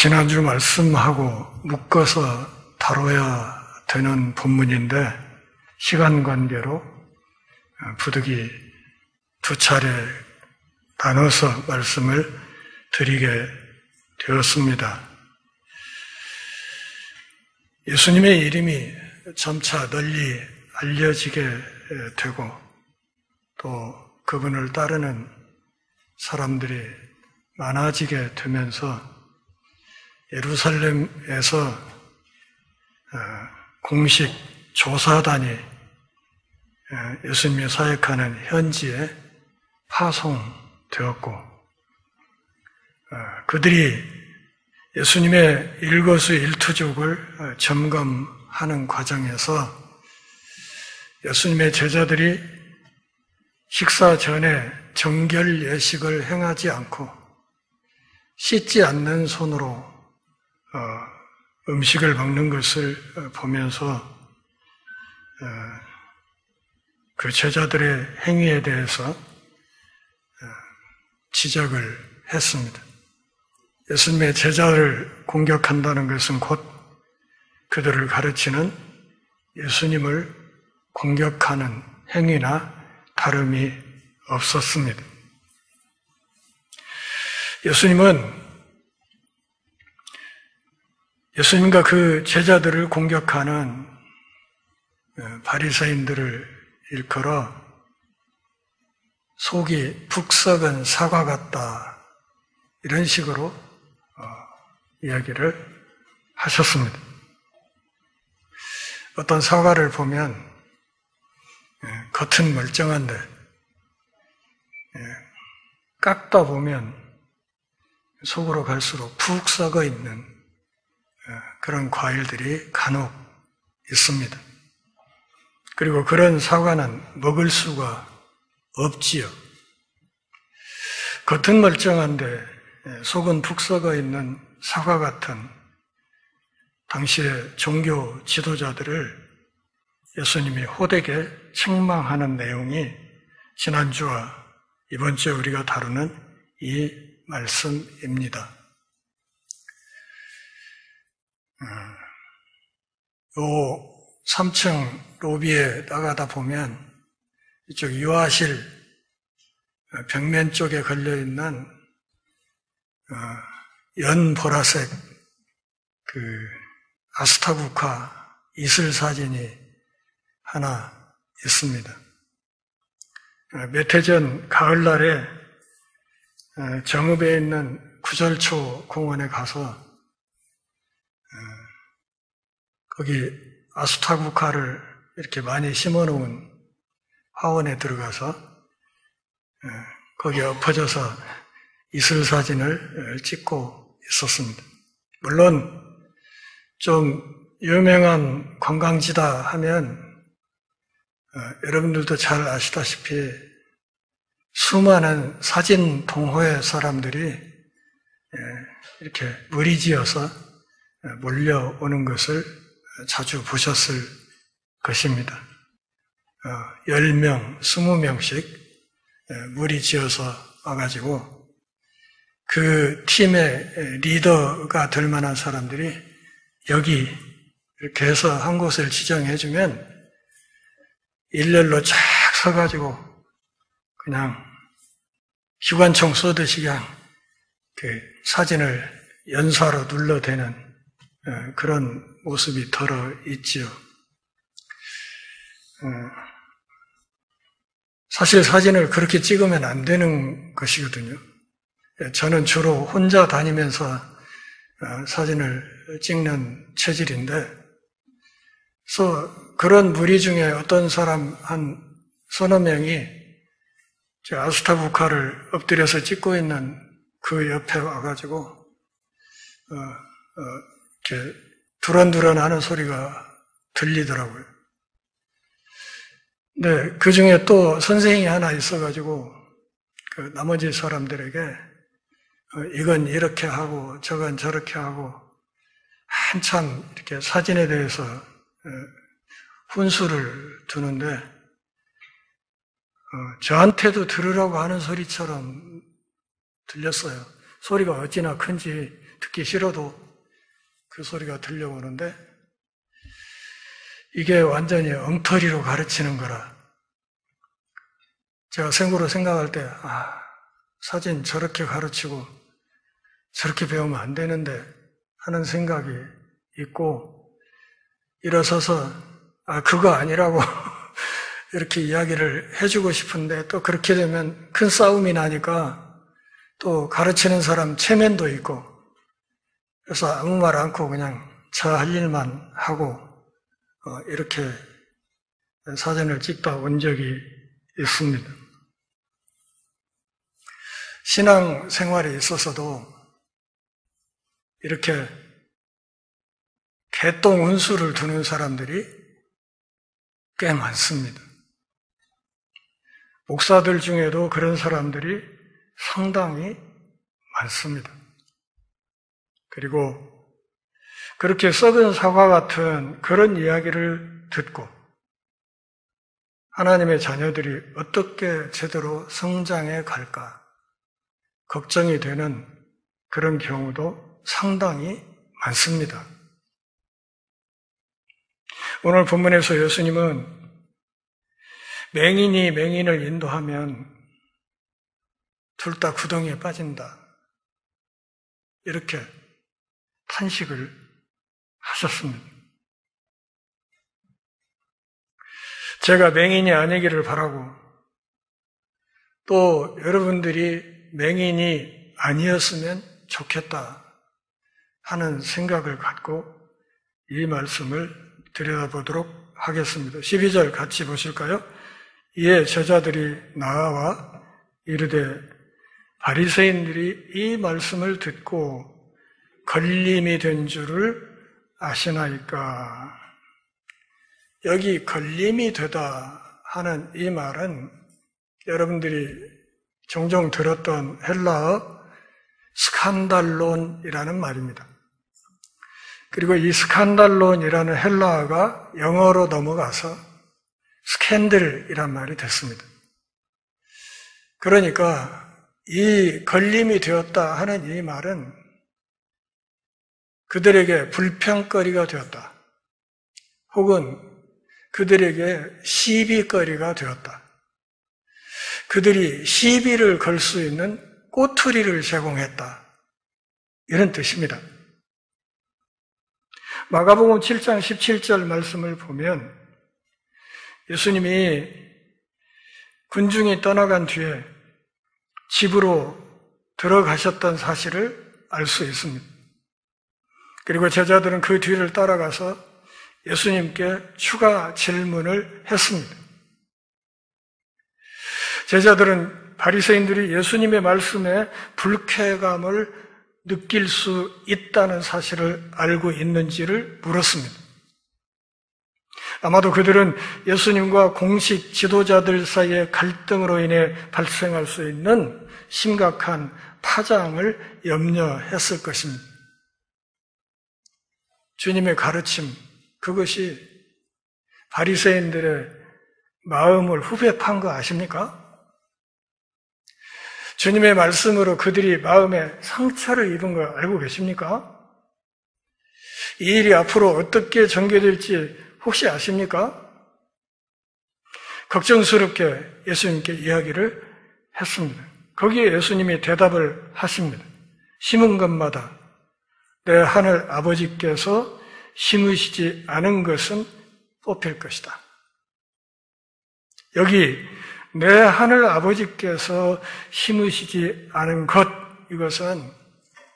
지난주 말씀하고 묶어서 다뤄야 되는 본문인데 시간 관계로 부득이 두 차례 나눠서 말씀을 드리게 되었습니다. 예수님의 이름이 점차 널리 알려지게 되고 또 그분을 따르는 사람들이 많아지게 되면서 예루살렘에서 공식 조사단이 예수님이 사역하는 현지에 파송되었고 그들이 예수님의 일거수일투족을 점검하는 과정에서 예수님의 제자들이 식사 전에 정결 예식을 행하지 않고 씻지 않는 손으로 음식을 먹는 것을 보면서 그 제자들의 행위에 대해서 지적을 했습니다. 예수님의 제자를 공격한다는 것은 곧 그들을 가르치는 예수님을 공격하는 행위나 다름이 없었습니다. 예수님과 그 제자들을 공격하는 바리새인들을 일컬어 속이 북 썩은 사과 같다 이런 식으로 이야기를 하셨습니다. 어떤 사과를 보면 겉은 멀쩡한데 깎다 보면 속으로 갈수록 푹 썩어 있는 그런 과일들이 간혹 있습니다. 그리고 그런 사과는 먹을 수가 없지요. 겉은 멀쩡한데 속은 푹 썩어 있는 사과 같은 당시의 종교 지도자들을 예수님이 호되게 책망하는 내용이 지난주와 이번 주에 우리가 다루는 이 말씀입니다. 요 3층 로비에 나가다 보면 이쪽 유아실 벽면 쪽에 걸려있는 연보라색 그 아스타국화 이슬 사진이 하나 있습니다. 몇 해 전 가을날에 정읍에 있는 구절초 공원에 가서 거기 아스타국화를 이렇게 많이 심어놓은 화원에 들어가서 거기에 엎어져서 이슬 사진을 찍고 있었습니다. 물론 좀 유명한 관광지다 하면 여러분들도 잘 아시다시피 수많은 사진 동호회 사람들이 이렇게 무리지어서 몰려오는 것을 자주 보셨을 것입니다. 10명, 20명씩 무리지어서 와가지고 그 팀의 리더가 될 만한 사람들이 여기 이렇게 해서 한 곳을 지정해주면 일렬로 쫙 서가지고 그냥 기관총 쏘듯이 그냥 그 사진을 연사로 눌러대는 그런 모습이 덜어 있지요. 사실 사진을 그렇게 찍으면 안 되는 것이거든요. 저는 주로 혼자 다니면서 사진을 찍는 체질인데, 그래서 그런 무리 중에 어떤 사람 한 서너 명이 아스타국화를 엎드려서 찍고 있는 그 옆에 와가지고 이렇게 두런두런 하는 소리가 들리더라고요. 근데 그 중에 또 선생님이 하나 있어가지고 그 나머지 사람들에게 이건 이렇게 하고 저건 저렇게 하고 한참 이렇게 사진에 대해서 훈수를 두는데 저한테도 들으라고 하는 소리처럼 들렸어요. 소리가 어찌나 큰지 듣기 싫어도 그 소리가 들려오는데 이게 완전히 엉터리로 가르치는 거라. 제가 생고로 생각할 때 사진 저렇게 가르치고 저렇게 배우면 안 되는데 하는 생각이 있고 일어서서 그거 아니라고 이렇게 이야기를 해주고 싶은데 또 그렇게 되면 큰 싸움이 나니까 또 가르치는 사람 체면도 있고 그래서 아무 말 않고 그냥 저 할 일만 하고 이렇게 사진을 찍다 온 적이 있습니다. 신앙 생활에 있어서도 이렇게 개똥 운수를 두는 사람들이 꽤 많습니다. 목사들 중에도 그런 사람들이 상당히 많습니다. 그리고 그렇게 썩은 사과 같은 그런 이야기를 듣고 하나님의 자녀들이 어떻게 제대로 성장해 갈까 걱정이 되는 그런 경우도 상당히 많습니다. 오늘 본문에서 예수님은 맹인이 맹인을 인도하면 둘 다 구덩이에 빠진다. 이렇게 탄식을 하셨습니다. 제가 맹인이 아니기를 바라고 또 여러분들이 맹인이 아니었으면 좋겠다 하는 생각을 갖고 이 말씀을 들여다보도록 하겠습니다. 12절 같이 보실까요? 이에 제자들이 나와 이르되 바리새인들이 이 말씀을 듣고 걸림이 된 줄을 아시나이까. 여기 걸림이 되다 하는 이 말은 여러분들이 종종 들었던 헬라어 스칸달론이라는 말입니다. 그리고 이 스칸달론이라는 헬라어가 영어로 넘어가서 스캔들이란 말이 됐습니다. 그러니까 이 걸림이 되었다 하는 이 말은 그들에게 불평거리가 되었다. 혹은 그들에게 시비거리가 되었다. 그들이 시비를 걸 수 있는 꼬투리를 제공했다. 이런 뜻입니다. 마가복음 7장 17절 말씀을 보면 예수님이 군중이 떠나간 뒤에 집으로 들어가셨던 사실을 알 수 있습니다. 그리고 제자들은 그 뒤를 따라가서 예수님께 추가 질문을 했습니다. 제자들은 바리새인들이 예수님의 말씀에 불쾌감을 느낄 수 있다는 사실을 알고 있는지를 물었습니다. 아마도 그들은 예수님과 공식 지도자들 사이의 갈등으로 인해 발생할 수 있는 심각한 파장을 염려했을 것입니다. 주님의 가르침, 그것이 바리새인들의 마음을 후벼판 거 아십니까? 주님의 말씀으로 그들이 마음에 상처를 입은 거 알고 계십니까? 이 일이 앞으로 어떻게 전개될지 혹시 아십니까? 걱정스럽게 예수님께 이야기를 했습니다. 거기에 예수님이 대답을 하십니다. 심은 것마다 내 하늘 아버지께서 심으시지 않은 것은 뽑힐 것이다. 여기 내 하늘 아버지께서 심으시지 않은 것, 이것은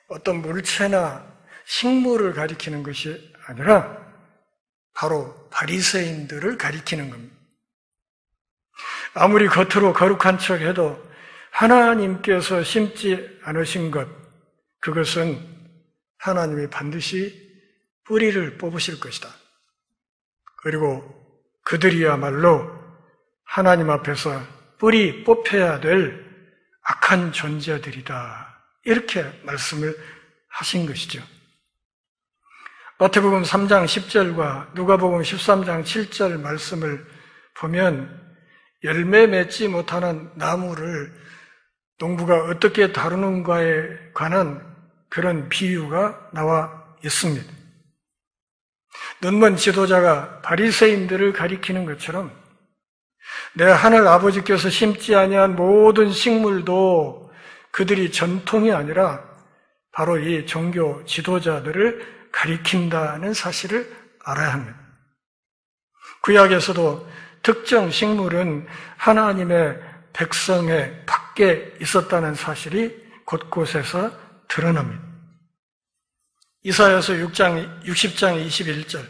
어떤 물체나 식물을 가리키는 것이 아니라 바로 바리새인들을 가리키는 겁니다. 아무리 겉으로 거룩한 척해도 하나님께서 심지 않으신 것, 그것은 하나님이 반드시 뿌리를 뽑으실 것이다. 그리고 그들이야말로 하나님 앞에서 뿌리 뽑혀야 될 악한 존재들이다. 이렇게 말씀을 하신 것이죠. 마태복음 3장 10절과 누가복음 13장 7절 말씀을 보면 열매 맺지 못하는 나무를 농부가 어떻게 다루는가에 관한 그런 비유가 나와 있습니다. 눈먼 지도자가 바리새인들을 가리키는 것처럼 내 하늘 아버지께서 심지 아니한 모든 식물도 그들이 전통이 아니라 바로 이 종교 지도자들을 가리킨다는 사실을 알아야 합니다. 구약에서도 특정 식물은 하나님의 백성의 밖에 있었다는 사실이 곳곳에서 드러납니다. 이사야서 60장 21절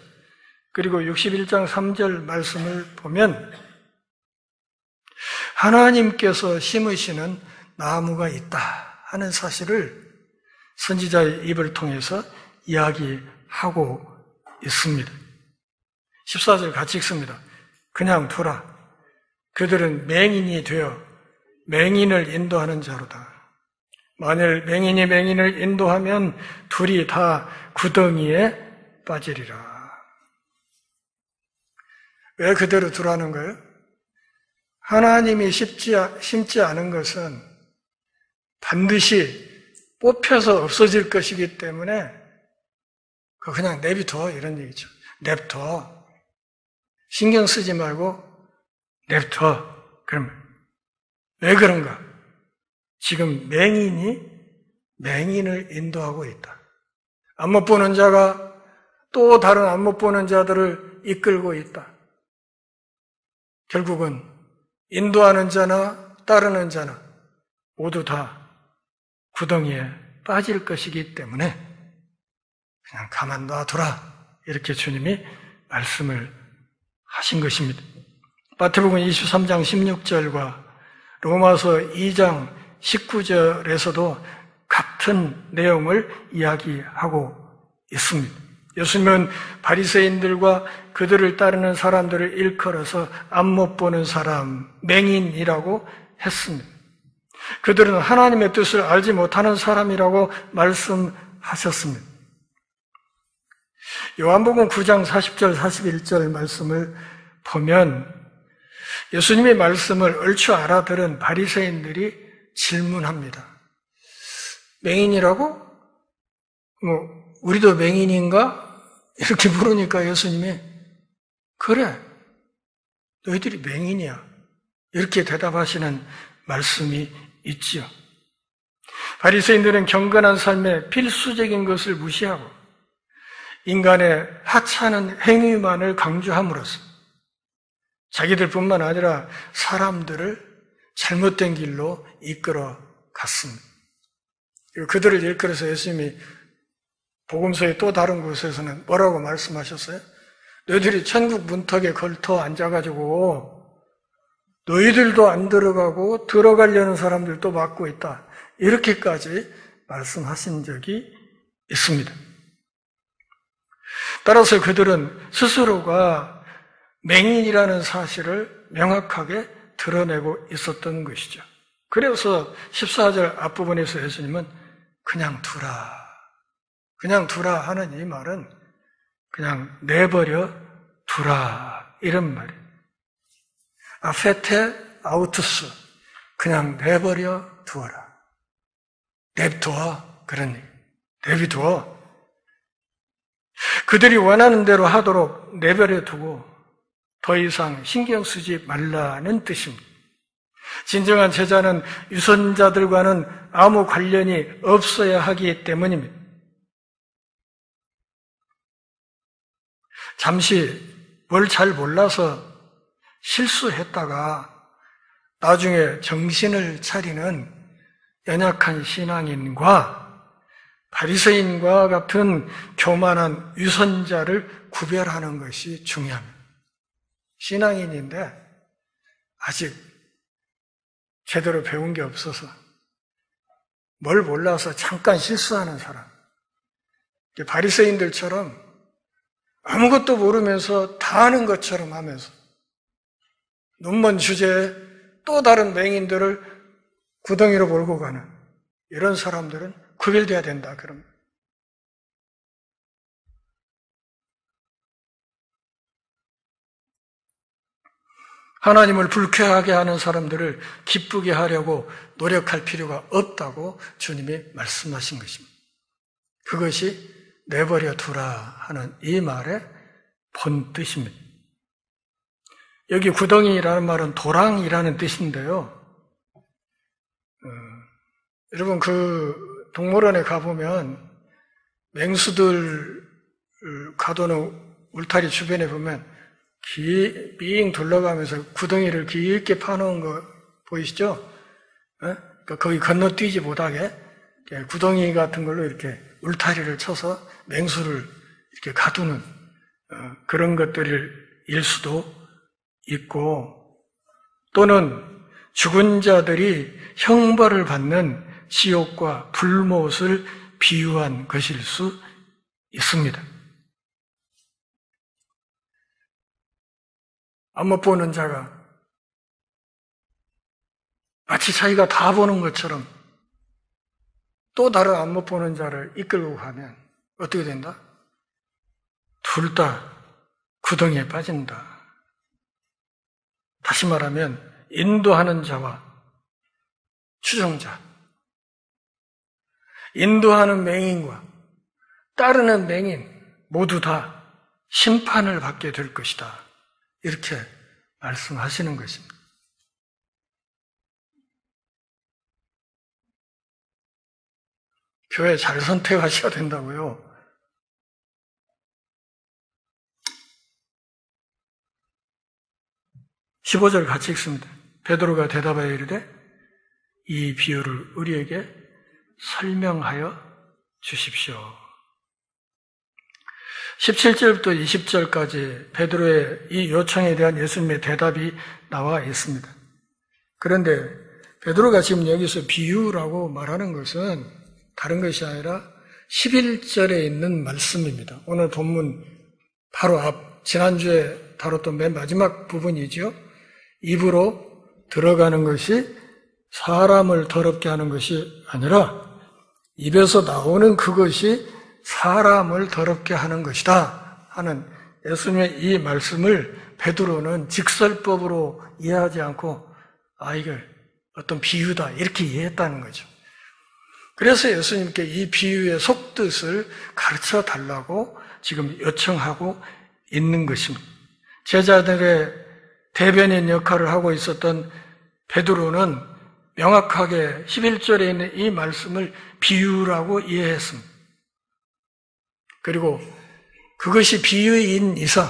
그리고 61장 3절 말씀을 보면 하나님께서 심으시는 나무가 있다 하는 사실을 선지자의 입을 통해서 이야기하고 있습니다. 14절 같이 읽습니다. 그냥 두라. 그들은 맹인이 되어 맹인을 인도하는 자로다. 만일 맹인이 맹인을 인도하면 둘이 다 구덩이에 빠지리라. 왜 그대로 두라는 거예요? 하나님이 심지 않은 것은 반드시 뽑혀서 없어질 것이기 때문에 그냥 내비둬 이런 얘기죠. 냅둬. 신경 쓰지 말고 냅둬. 그러면 왜 그런가? 지금 맹인이 맹인을 인도하고 있다. 안 못 보는 자가 또 다른 안 못 보는 자들을 이끌고 있다. 결국은 인도하는 자나 따르는 자나 모두 다 구덩이에 빠질 것이기 때문에 그냥 가만 놔둬라. 이렇게 주님이 말씀을 하신 것입니다. 마태복음 23장 16절과 로마서 2장 19절에서도 같은 내용을 이야기하고 있습니다. 예수님은 바리새인들과 그들을 따르는 사람들을 일컬어서 안 못 보는 사람, 맹인이라고 했습니다. 그들은 하나님의 뜻을 알지 못하는 사람이라고 말씀하셨습니다. 요한복음 9장 40절, 41절 말씀을 보면 예수님의 말씀을 얼추 알아들은 바리새인들이 질문합니다. 맹인이라고? 우리도 맹인인가? 이렇게 물으니까 예수님이 그래, 너희들이 맹인이야. 이렇게 대답하시는 말씀이 있지요. 바리새인들은 경건한 삶의 필수적인 것을 무시하고 인간의 하찮은 행위만을 강조함으로써 자기들뿐만 아니라 사람들을 잘못된 길로 이끌어 갔습니다. 그들을 일컬어서 예수님이 복음서의 또 다른 곳에서는 뭐라고 말씀하셨어요? 너희들이 천국 문턱에 걸터 앉아가지고 너희들도 안 들어가고 들어가려는 사람들도 막고 있다. 이렇게까지 말씀하신 적이 있습니다. 따라서 그들은 스스로가 맹인이라는 사실을 명확하게 드러내고 있었던 것이죠. 그래서 14절 앞부분에서 예수님은 그냥 두라 하는 이 말은 그냥 내버려 두라 이런 말이에요. 아페테 아우투스 그냥 내버려 두어라. 냅두어 그런 얘기. 내비두어. 그들이 원하는 대로 하도록 내버려 두고 더 이상 신경 쓰지 말라는 뜻입니다. 진정한 제자는 유선자들과는 아무 관련이 없어야 하기 때문입니다. 잠시 뭘 잘 몰라서 실수했다가 나중에 정신을 차리는 연약한 신앙인과 바리새인과 같은 교만한 유선자를 구별하는 것이 중요합니다. 신앙인인데 아직 제대로 배운 게 없어서 뭘 몰라서 잠깐 실수하는 사람, 바리새인들처럼 아무것도 모르면서 다 아는 것처럼 하면서 눈먼 주제에 또 다른 맹인들을 구덩이로 몰고 가는 이런 사람들은 구별돼야 된다. 그럼 하나님을 불쾌하게 하는 사람들을 기쁘게 하려고 노력할 필요가 없다고 주님이 말씀하신 것입니다. 그것이 내버려 두라 하는 이 말의 본 뜻입니다. 여기 구덩이라는 말은 도랑이라는 뜻인데요. 여러분 그 동물원에 가보면 맹수들 가두는 울타리 주변에 보면 빙 둘러가면서 구덩이를 깊게 파놓은 거 보이시죠? 그러니까 거기 건너뛰지 못하게 구덩이 같은 걸로 이렇게 울타리를 쳐서 맹수를 이렇게 가두는 그런 것들일 수도 있고, 또는 죽은 자들이 형벌을 받는 지옥과 불못을 비유한 것일 수 있습니다. 안 못 보는 자가 마치 자기가 다 보는 것처럼 또 다른 안 못 보는 자를 이끌고 가면 어떻게 된다? 둘 다 구덩이에 빠진다. 다시 말하면 인도하는 자와 추종자, 인도하는 맹인과 따르는 맹인 모두 다 심판을 받게 될 것이다. 이렇게 말씀하시는 것입니다. 교회 잘 선택하셔야 된다고요. (15절) 같이 읽습니다. 베드로가 대답하여 이르되 이 비유를 우리에게 설명하여 주십시오. 17절부터 20절까지 베드로의 이 요청에 대한 예수님의 대답이 나와 있습니다. 그런데 베드로가 지금 여기서 비유라고 말하는 것은 다른 것이 아니라 11절에 있는 말씀입니다. 오늘 본문 바로 앞, 지난주에 다뤘던 맨 마지막 부분이죠. 입으로 들어가는 것이 사람을 더럽게 하는 것이 아니라 입에서 나오는 그것이 사람을 더럽게 하는 것이다 하는 예수님의 이 말씀을 베드로는 직설법으로 이해하지 않고 이게 어떤 비유다 이렇게 이해했다는 거죠. 그래서 예수님께 이 비유의 속뜻을 가르쳐 달라고 지금 요청하고 있는 것입니다. 제자들의 대변인 역할을 하고 있었던 베드로는 명확하게 11절에 있는 이 말씀을 비유라고 이해했습니다. 그리고 그것이 비유인 이상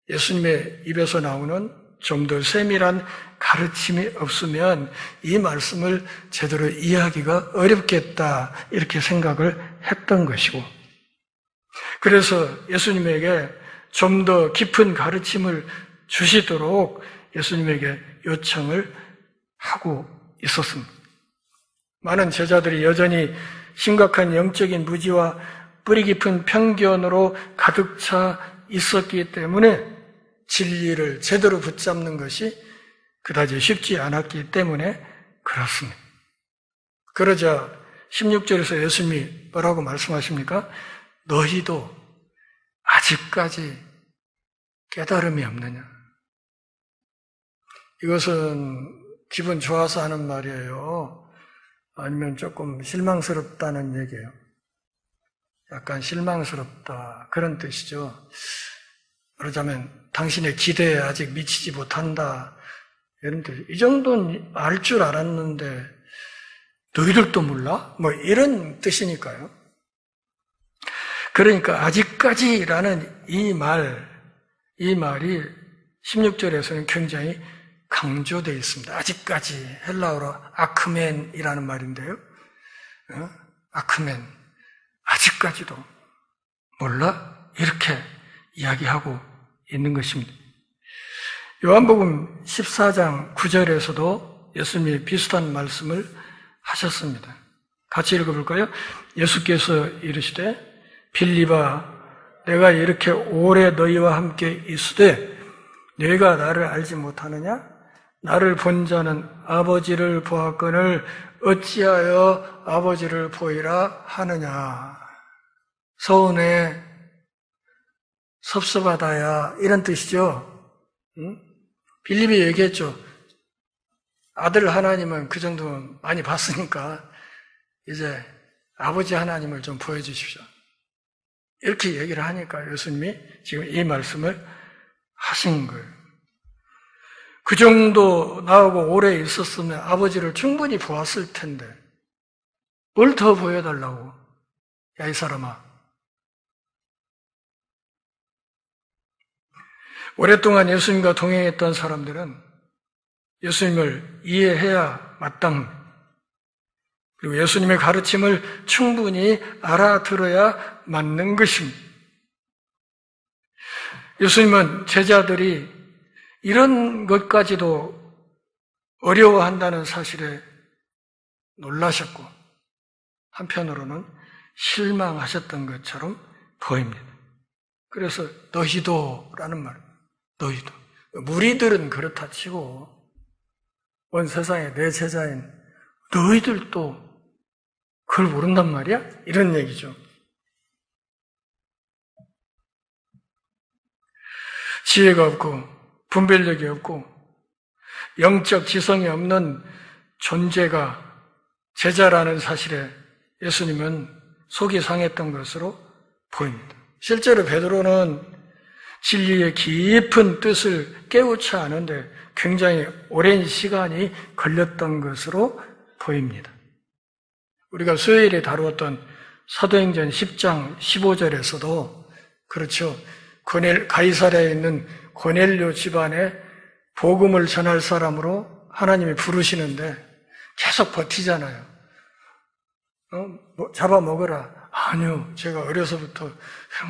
예수님의 입에서 나오는 좀 더 세밀한 가르침이 없으면 이 말씀을 제대로 이해하기가 어렵겠다 이렇게 생각을 했던 것이고, 그래서 예수님에게 좀 더 깊은 가르침을 주시도록 예수님에게 요청을 하고 있었습니다. 많은 제자들이 여전히 심각한 영적인 무지와 뿌리 깊은 편견으로 가득 차 있었기 때문에 진리를 제대로 붙잡는 것이 그다지 쉽지 않았기 때문에 그렇습니다. 그러자 16절에서 예수님이 뭐라고 말씀하십니까? 너희도 아직까지 깨달음이 없느냐? 이것은 기분 좋아서 하는 말이에요? 아니면 조금 실망스럽다는 얘기예요? 약간 실망스럽다 그런 뜻이죠. 그러자면 당신의 기대에 아직 미치지 못한다 이런 뜻. 이 정도는 알 줄 알았는데 너희들도 몰라? 뭐 이런 뜻이니까요. 그러니까 아직까지라는 이 말이 16절에서는 굉장히 강조되어 있습니다. 아직까지, 헬라어로 아크멘이라는 말인데요. 아크멘, 아직까지도 몰라? 이렇게 이야기하고 있는 것입니다. 요한복음 14장 9절에서도 예수님이 비슷한 말씀을 하셨습니다. 같이 읽어볼까요? 예수께서 이르시되 빌립아, 내가 이렇게 오래 너희와 함께 있으되 너희가 나를 알지 못하느냐? 나를 본 자는 아버지를 보았거늘 어찌하여 아버지를 보이라 하느냐? 서운해, 섭섭하다야 이런 뜻이죠. 빌립이 얘기했죠. 아들 하나님은 그 정도면 많이 봤으니까 이제 아버지 하나님을 좀 보여주십시오. 이렇게 얘기를 하니까 예수님이 지금 이 말씀을 하신 거예요. 그 정도 나하고 오래 있었으면 아버지를 충분히 보았을 텐데 뭘 더 보여달라고? 야, 이 사람아. 오랫동안 예수님과 동행했던 사람들은 예수님을 이해해야 마땅합니다. 그리고 예수님의 가르침을 충분히 알아들어야 맞는 것입니다. 예수님은 제자들이 이런 것까지도 어려워한다는 사실에 놀라셨고 한편으로는 실망하셨던 것처럼 보입니다. 그래서 너희도라는 말, 너희도. 무리들은 그렇다 치고 온 세상에 내 제자인 너희들도 그걸 모른단 말이야? 이런 얘기죠. 지혜가 없고 분별력이 없고 영적 지성이 없는 존재가 제자라는 사실에 예수님은 속이 상했던 것으로 보입니다. 실제로 베드로는 진리의 깊은 뜻을 깨우치 않은데 굉장히 오랜 시간이 걸렸던 것으로 보입니다. 우리가 수요일에 다루었던 사도행전 10장 15절에서도 그렇죠. 가이사랴에 있는 고넬료 집안에 복음을 전할 사람으로 하나님이 부르시는데 계속 버티잖아요. 잡아먹으라. 아니요. 제가 어려서부터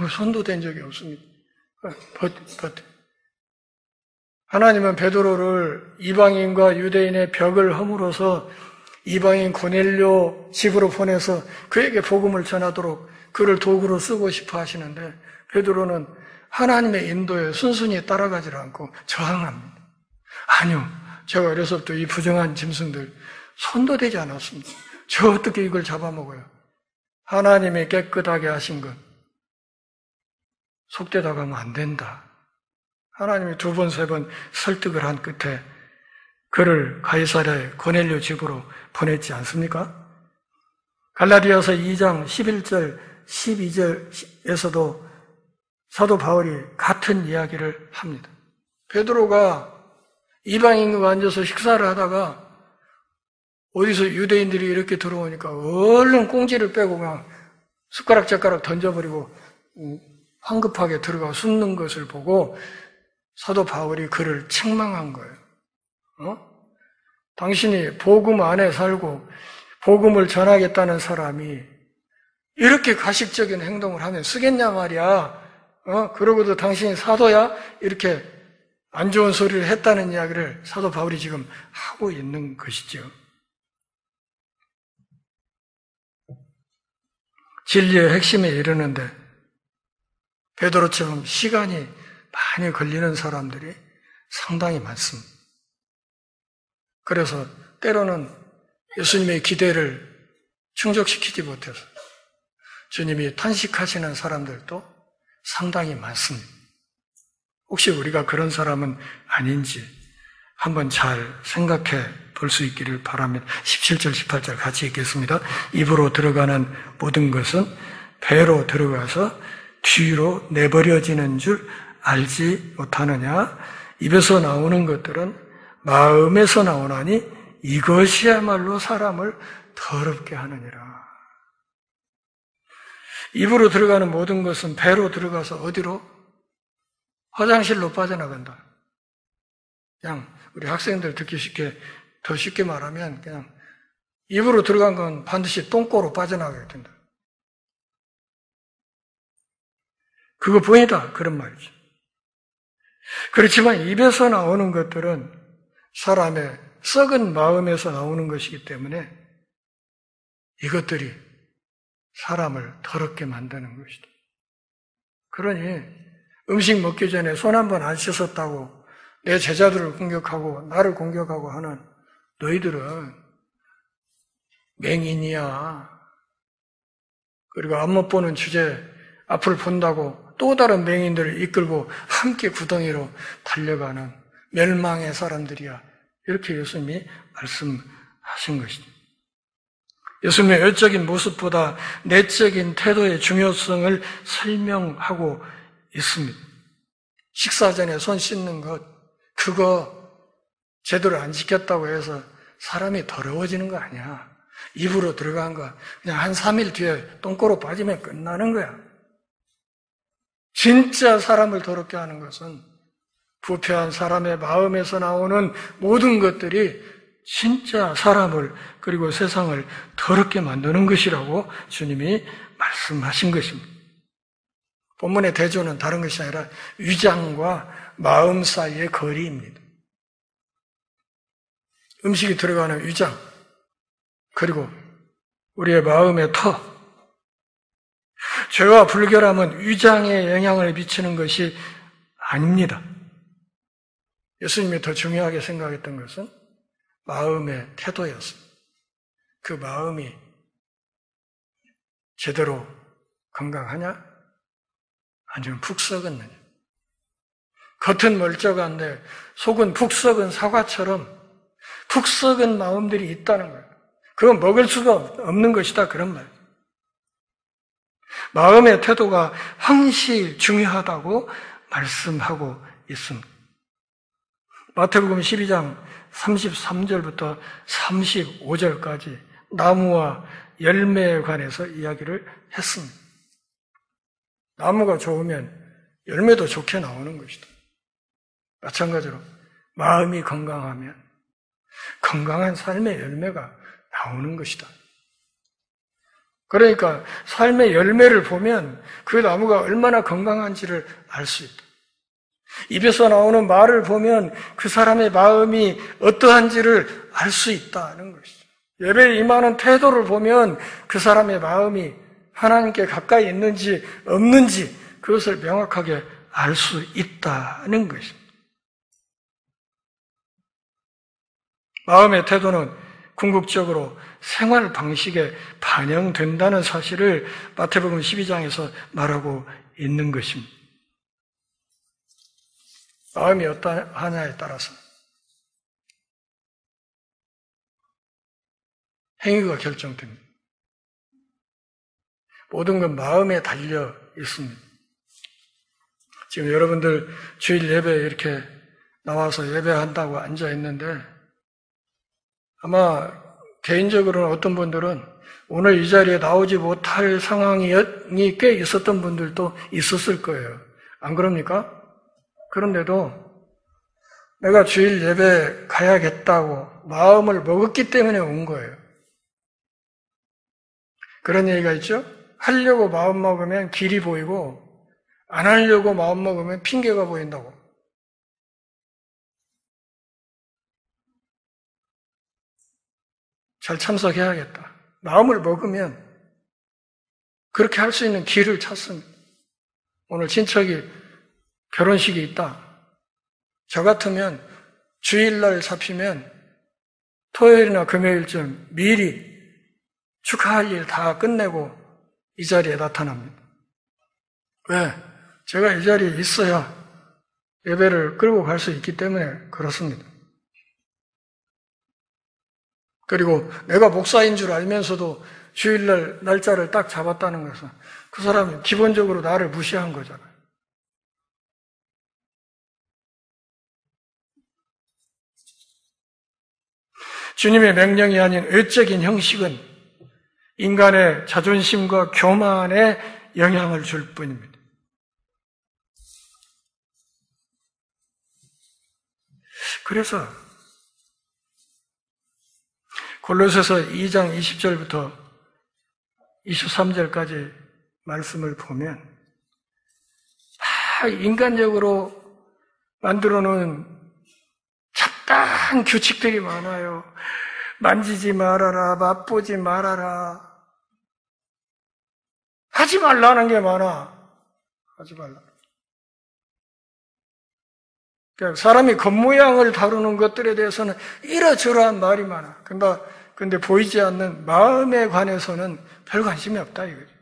손도 댄 적이 없습니다. 버텨. 하나님은 베드로를 이방인과 유대인의 벽을 허물어서 이방인 고넬료 집으로 보내서 그에게 복음을 전하도록 그를 도구로 쓰고 싶어 하시는데 베드로는 하나님의 인도에 순순히 따라가지 않고 저항합니다. 아니요. 제가 어려서부터 이 부정한 짐승들 손도 대지 않았습니다. 저 어떻게 이걸 잡아먹어요? 하나님이 깨끗하게 하신 것 속되다 가면 안 된다. 하나님이 2번, 3번 설득을 한 끝에 그를 가이사랴의 고넬료 집으로 보냈지 않습니까? 갈라디아서 2장 11절, 12절에서도 사도 바울이 같은 이야기를 합니다. 베드로가 이방인과 앉아서 식사를 하다가 어디서 유대인들이 이렇게 들어오니까 얼른 꽁지를 빼고 그냥 숟가락 던져버리고 황급하게 들어가 숨는 것을 보고 사도 바울이 그를 책망한 거예요. 당신이 복음 안에 살고 복음을 전하겠다는 사람이 이렇게 가식적인 행동을 하면 쓰겠냐 말이야. 그러고도 당신이 사도야? 이렇게 안 좋은 소리를 했다는 이야기를 사도 바울이 지금 하고 있는 것이죠. 진리의 핵심에 이르는데 베드로처럼 시간이 많이 걸리는 사람들이 상당히 많습니다. 그래서 때로는 예수님의 기대를 충족시키지 못해서 주님이 탄식하시는 사람들도 상당히 많습니다. 혹시 우리가 그런 사람은 아닌지 한번 잘 생각해 볼 수 있기를 바랍니다. 17절, 18절 같이 읽겠습니다. 입으로 들어가는 모든 것은 배로 들어가서 뒤로 내버려지는 줄 알지 못하느냐? 입에서 나오는 것들은 마음에서 나오나니 이것이야말로 사람을 더럽게 하느니라. 입으로 들어가는 모든 것은 배로 들어가서 어디로? 화장실로 빠져나간다. 그냥 우리 학생들 듣기 쉽게, 더 쉽게 말하면 그냥 입으로 들어간 건 반드시 똥꼬로 빠져나가야 된다. 그거 보이다. 그런 말이죠. 그렇지만 입에서 나오는 것들은 사람의 썩은 마음에서 나오는 것이기 때문에 이것들이 사람을 더럽게 만드는 것이다. 그러니 음식 먹기 전에 손 한 번 안 씻었다고 내 제자들을 공격하고 나를 공격하고 하는 너희들은 맹인이야. 그리고 앞 못 보는 주제 앞을 본다고 또 다른 맹인들을 이끌고 함께 구덩이로 달려가는 멸망의 사람들이야. 이렇게 예수님이 말씀하신 것이죠. 예수님의 외적인 모습보다 내적인 태도의 중요성을 설명하고 있습니다. 식사 전에 손 씻는 것, 그거 제대로 안 지켰다고 해서 사람이 더러워지는 거 아니야. 입으로 들어간 거 그냥 한 3일 뒤에 똥꼬로 빠지면 끝나는 거야. 진짜 사람을 더럽게 하는 것은 부패한 사람의 마음에서 나오는 모든 것들이 진짜 사람을 그리고 세상을 더럽게 만드는 것이라고 주님이 말씀하신 것입니다. 본문의 대조는 다른 것이 아니라 위장과 마음 사이의 거리입니다. 음식이 들어가는 위장, 그리고 우리의 마음의 터. 죄와 불결함은 위장에 영향을 미치는 것이 아닙니다. 예수님이 더 중요하게 생각했던 것은 마음의 태도였습니다. 그 마음이 제대로 건강하냐? 아니면 푹 썩었느냐? 겉은 멀쩡한데 속은 푹 썩은 사과처럼 푹 썩은 마음들이 있다는 거예요. 그건 먹을 수가 없는 것이다, 그런 말. 마음의 태도가 황시 중요하다고 말씀하고 있습니다. 마태복음 12장 33절부터 35절까지 나무와 열매에 관해서 이야기를 했습니다. 나무가 좋으면 열매도 좋게 나오는 것이다. 마찬가지로 마음이 건강하면 건강한 삶의 열매가 나오는 것이다. 그러니까 삶의 열매를 보면 그 나무가 얼마나 건강한지를 알 수 있다. 입에서 나오는 말을 보면 그 사람의 마음이 어떠한지를 알 수 있다는 것이죠. 예배에 임하는 태도를 보면 그 사람의 마음이 하나님께 가까이 있는지 없는지 그것을 명확하게 알 수 있다는 것입니다. 마음의 태도는 궁극적으로 생활 방식에 반영된다는 사실을 마태복음 12장에서 말하고 있는 것입니다. 마음이 어떠하냐에 따라서 행위가 결정됩니다. 모든 건 마음에 달려 있습니다. 지금 여러분들 주일 예배에 이렇게 나와서 예배한다고 앉아 있는데 아마 개인적으로는 어떤 분들은 오늘 이 자리에 나오지 못할 상황이 꽤 있었던 분들도 있었을 거예요. 안 그럽니까? 그런데도 내가 주일 예배 가야겠다고 마음을 먹었기 때문에 온 거예요. 그런 얘기가 있죠? 하려고 마음 먹으면 길이 보이고 안 하려고 마음 먹으면 핑계가 보인다고. 잘 참석해야겠다. 마음을 먹으면 그렇게 할 수 있는 길을 찾습니다. 오늘 친척이 결혼식이 있다. 저 같으면 주일날 잡히면 토요일이나 금요일쯤 미리 축하할 일 다 끝내고 이 자리에 나타납니다. 왜? 제가 이 자리에 있어야 예배를 끌고 갈 수 있기 때문에 그렇습니다. 그리고 내가 목사인 줄 알면서도 주일날 날짜를 딱 잡았다는 것은 그 사람이 기본적으로 나를 무시한 거잖아요. 주님의 명령이 아닌 외적인 형식은 인간의 자존심과 교만에 영향을 줄 뿐입니다. 그래서 골로새서 2장 20절부터 23절까지 말씀을 보면 다 인간적으로 만들어 놓은 잡다한 규칙들이 많아요. 만지지 말아라, 맛보지 말아라. 하지 말라는 게 많아. 하지 말라. 그러니까 사람이 겉모양을 다루는 것들에 대해서는 이러저러한 말이 많아. 근데 보이지 않는 마음에 관해서는 별 관심이 없다 이거죠.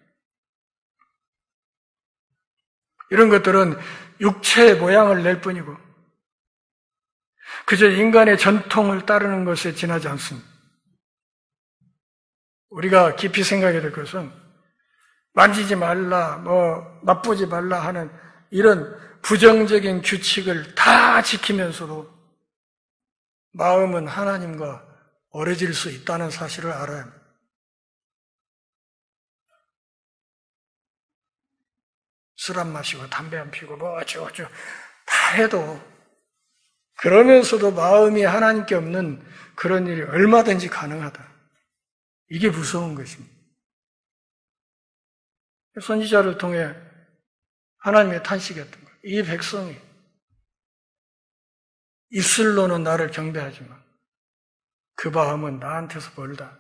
이런 것들은 육체의 모양을 낼 뿐이고 그저 인간의 전통을 따르는 것에 지나지 않습니다. 우리가 깊이 생각해야 될 것은 만지지 말라, 맛보지 말라 하는 이런 부정적인 규칙을 다 지키면서도 마음은 하나님과 멀어질 수 있다는 사실을 알아야 합니다. 술 안 마시고 담배 안 피우고 어쩌고저쩌고 다 해도 그러면서도 마음이 하나님께 없는 그런 일이 얼마든지 가능하다. 이게 무서운 것입니다. 선지자를 통해 하나님의 탄식이었던 거예요. 이 백성이 입술로는 나를 경배하지만 그 마음은 나한테서 멀다.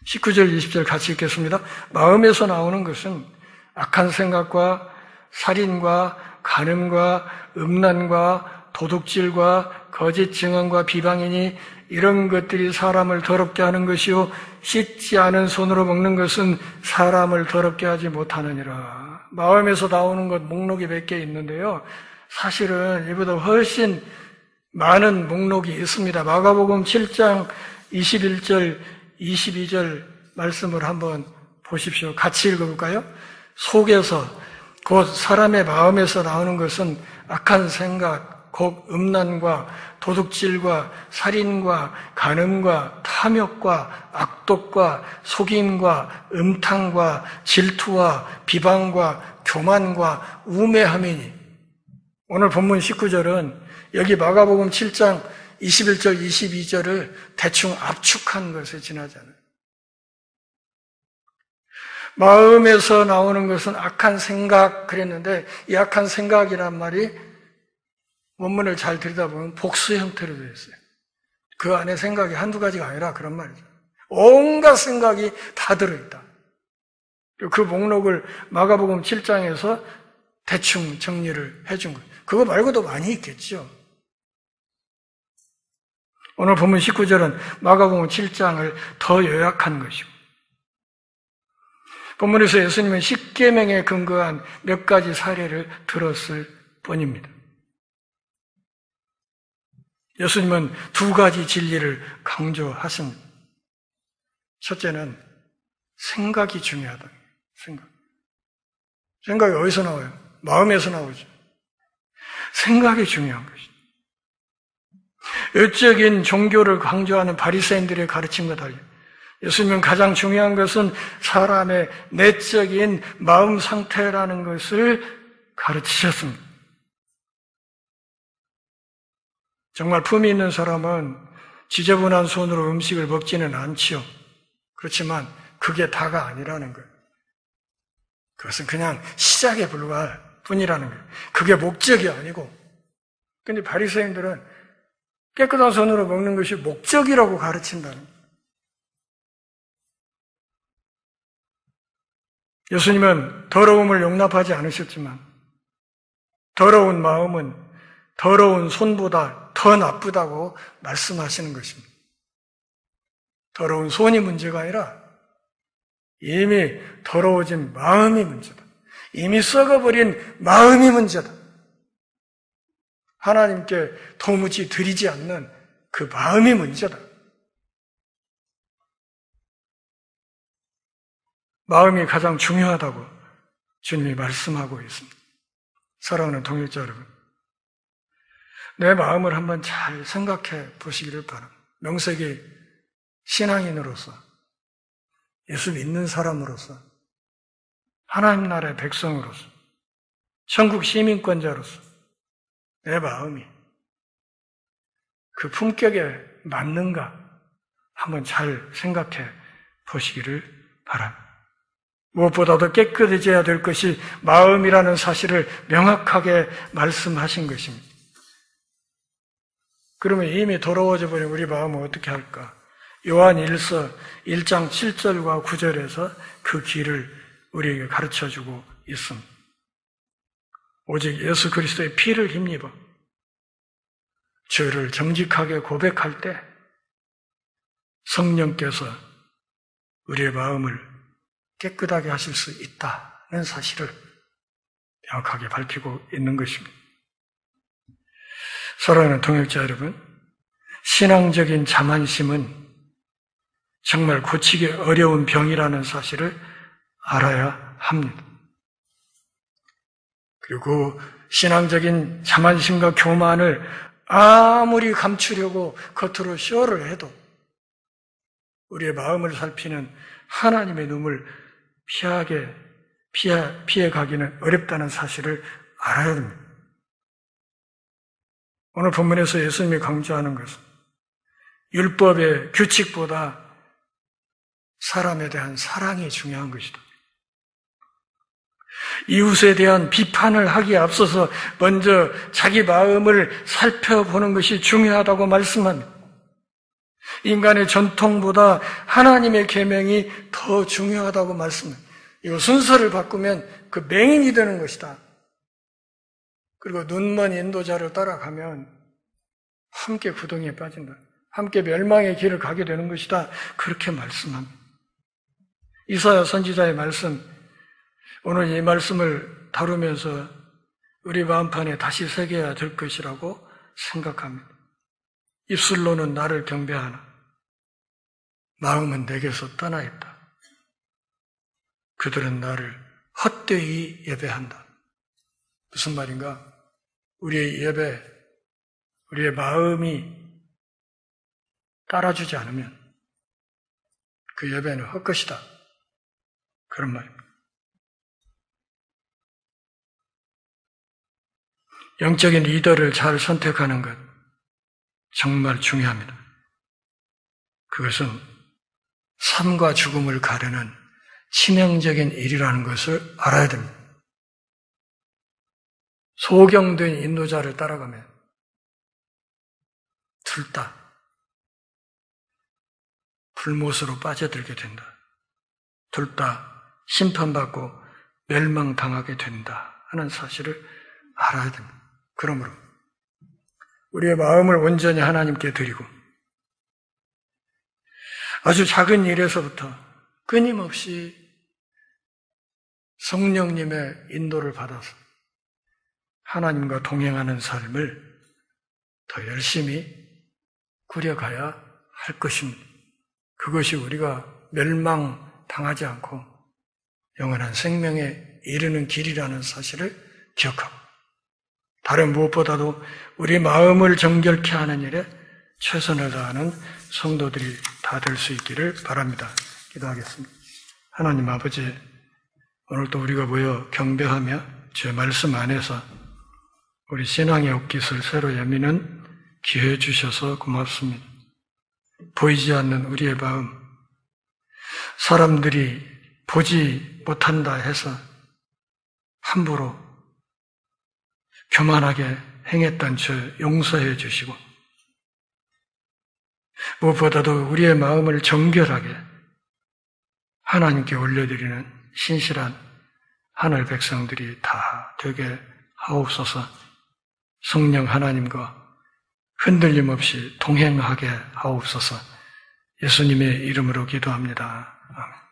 19절, 20절 같이 읽겠습니다. 마음에서 나오는 것은 악한 생각과 살인과 간음과 음란과 도둑질과 거짓 증언과 비방이니 이런 것들이 사람을 더럽게 하는 것이요 씻지 않은 손으로 먹는 것은 사람을 더럽게 하지 못하느니라. 마음에서 나오는 것 목록이 몇 개 있는데요. 사실은 이보다 훨씬 많은 목록이 있습니다. 마가복음 7장 21절, 22절 말씀을 한번 보십시오. 같이 읽어볼까요? 속에서 곧 사람의 마음에서 나오는 것은 악한 생각, 곧 음란과 도둑질과 살인과 간음과 탐욕과 악독과 속임과 음탕과 질투와 비방과 교만과 우매함이니. 오늘 본문 19절은 여기 마가복음 7장 21절, 22절을 대충 압축한 것에 지나잖아요. 마음에서 나오는 것은 악한 생각 그랬는데 이 악한 생각이란 말이 원문을 잘 들여다보면 복수 형태로 되어 있어요. 그 안에 생각이 한두 가지가 아니라 그런 말이죠. 온갖 생각이 다 들어있다. 그 목록을 마가복음 7장에서 대충 정리를 해준 거예요. 그거 말고도 많이 있겠죠. 오늘 본문 19절은 마가복음 7장을 더 요약한 것이고 본문에서 예수님은 십계명에 근거한 몇 가지 사례를 들었을 뿐입니다. 예수님은 두 가지 진리를 강조하십니다. 첫째는 생각이 중요하다. 생각이 어디서 나와요? 마음에서 나오죠. 생각이 중요한 것이죠. 외적인 종교를 강조하는 바리새인들의 가르침과 달리 예수님은 가장 중요한 것은 사람의 내적인 마음 상태라는 것을 가르치셨습니다. 정말 품이 있는 사람은 지저분한 손으로 음식을 먹지는 않지요. 그렇지만 그게 다가 아니라는 거예요. 그것은 그냥 시작에 불과할 뿐이라는 거예요. 그게 목적이 아니고. 근데 바리새인들은 깨끗한 손으로 먹는 것이 목적이라고 가르친다는 거예요. 예수님은 더러움을 용납하지 않으셨지만 더러운 마음은 더러운 손보다 더 나쁘다고 말씀하시는 것입니다. 더러운 손이 문제가 아니라 이미 더러워진 마음이 문제다. 이미 썩어버린 마음이 문제다. 하나님께 도무지 드리지 않는 그 마음이 문제다. 마음이 가장 중요하다고 주님이 말씀하고 있습니다. 사랑하는 동역자 여러분, 내 마음을 한번 잘 생각해 보시기를 바랍니다. 명색이 신앙인으로서, 예수 믿는 사람으로서, 하나님 나라의 백성으로서, 천국 시민권자로서 내 마음이 그 품격에 맞는가 한번 잘 생각해 보시기를 바랍니다. 무엇보다도 깨끗해져야 될 것이 마음이라는 사실을 명확하게 말씀하신 것입니다. 그러면 이미 더러워져 버린 우리 마음은 어떻게 할까? 요한 1서 1장 7절과 9절에서 그 길을 우리에게 가르쳐주고 있습니다. 오직 예수 그리스도의 피를 힘입어 죄를 정직하게 고백할 때 성령께서 우리의 마음을 깨끗하게 하실 수 있다는 사실을 명확하게 밝히고 있는 것입니다. 사랑하는 동역자 여러분, 신앙적인 자만심은 정말 고치기 어려운 병이라는 사실을 알아야 합니다. 그리고 신앙적인 자만심과 교만을 아무리 감추려고 겉으로 쇼를 해도 우리의 마음을 살피는 하나님의 눈을 피해 가기는 어렵다는 사실을 알아야 됩니다. 오늘 본문에서 예수님이 강조하는 것은 율법의 규칙보다 사람에 대한 사랑이 중요한 것이다. 이웃에 대한 비판을 하기에 앞서서 먼저 자기 마음을 살펴보는 것이 중요하다고 말씀합니다. 인간의 전통보다 하나님의 계명이 더 중요하다고 말씀합니다. 이거 순서를 바꾸면 그 맹인이 되는 것이다. 그리고 눈먼 인도자를 따라가면 함께 구덩이에 빠진다. 함께 멸망의 길을 가게 되는 것이다. 그렇게 말씀합니다. 이사야 선지자의 말씀, 오늘 이 말씀을 다루면서 우리 마음판에 다시 새겨야 될 것이라고 생각합니다. 입술로는 나를 경배하나 마음은 내게서 떠나 있다. 그들은 나를 헛되이 예배한다. 무슨 말인가? 우리의 예배, 우리의 마음이 따라주지 않으면 그 예배는 헛것이다. 그런 말입니다. 영적인 리더를 잘 선택하는 것 정말 중요합니다. 그것은 삶과 죽음을 가르는 치명적인 일이라는 것을 알아야 됩니다. 소경된 인도자를 따라가면 둘 다 불못으로 빠져들게 된다. 둘 다 심판받고 멸망당하게 된다 하는 사실을 알아야 됩니다. 그러므로 우리의 마음을 온전히 하나님께 드리고 아주 작은 일에서부터 끊임없이 성령님의 인도를 받아서 하나님과 동행하는 삶을 더 열심히 꾸려가야 할 것입니다. 그것이 우리가 멸망당하지 않고 영원한 생명에 이르는 길이라는 사실을 기억하고 다른 무엇보다도 우리 마음을 정결케 하는 일에 최선을 다하는 성도들이 다 될 수 있기를 바랍니다. 기도하겠습니다. 하나님 아버지, 오늘도 우리가 모여 경배하며 주의 말씀 안에서 우리 신앙의 옷깃을 새로 여미는 기회 주셔서 고맙습니다. 보이지 않는 우리의 마음, 사람들이 보지 못한다 해서 함부로 교만하게 행했던 죄 용서해 주시고 무엇보다도 우리의 마음을 정결하게 하나님께 올려드리는 신실한 하늘 백성들이 다 되게 하옵소서. 성령 하나님과 흔들림 없이 동행하게 하옵소서. 예수님의 이름으로 기도합니다. 아멘.